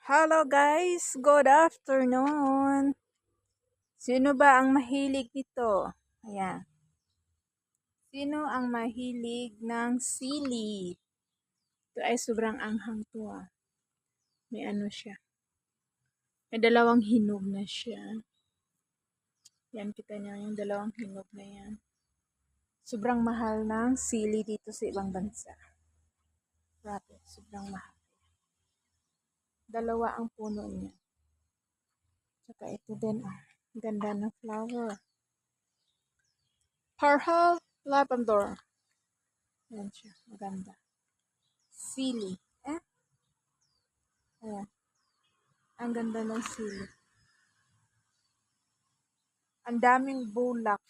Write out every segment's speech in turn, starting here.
Hello guys, good afternoon. Sino ba ang mahilig nito? Ayan. Sino ang mahilig ng sili? Ito ay sobrang anghang to ah. May ano siya. May dalawang hinog na siya. Yan, kita niyo yung dalawang hinog na yan. Sobrang mahal ng sili dito sa ibang bansa. Grabe, sobrang mahal. Dalawa ang puno niya. Tsaka ito din ah. Ganda ng flower. Purple lavender. Yan siya. Maganda. Sili. Ayan. Ang ganda ng sili. Ang daming bulak.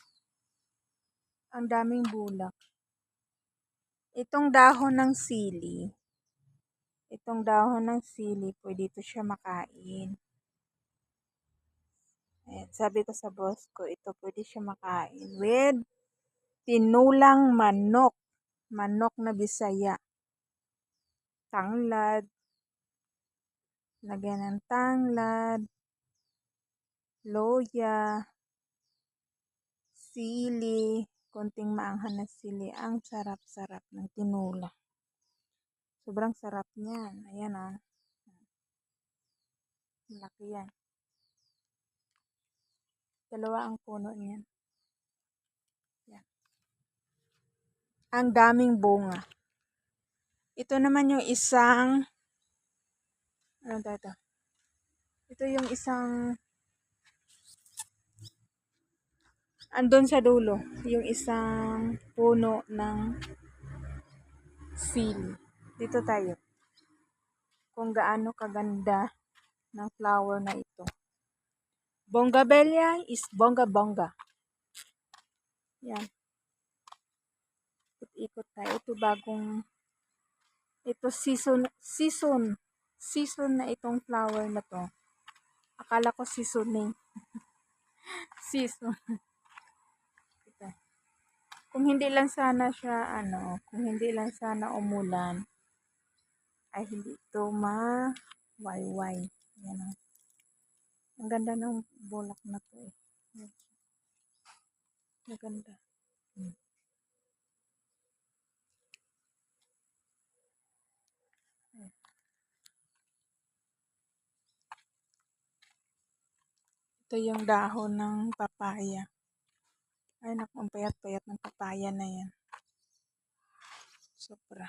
Ang daming bulak. Itong dahon ng sili. Pwede ito siya makain. Ayan. Sabi ko sa boss ko, ito pwede siya makain with tinulang manok. Manok na Bisaya. Tanglad. Lagyan ng tanglad. Loya. Sili. Konting maanghang na sili. Ang sarap-sarap ng tinula. Sobrang sarap niyan. Ayan ah. Malaki yan. Dalawa ang puno niyan. Yan. Ang daming bunga. Ito naman yung isang, ano ito? Ito yung isang, andun sa dulo, yung isang puno ng sili. Dito tayo. Kung gaano kaganda ng flower na ito. Bongabella is bongga-bongga. Yan. Ikot tayo. Ito bagong, ito season na itong flower na to. Akala ko seasoning. Season. Ito. Kung hindi lang sana siya, kung hindi lang sana umulan, ay hindi ito ma-wayway. Yan o. Ang ganda ng bulak na to eh. Maganda. Ito yung dahon ng papaya. Ay naku, ang payat-payat ng papaya na yan. Sobra.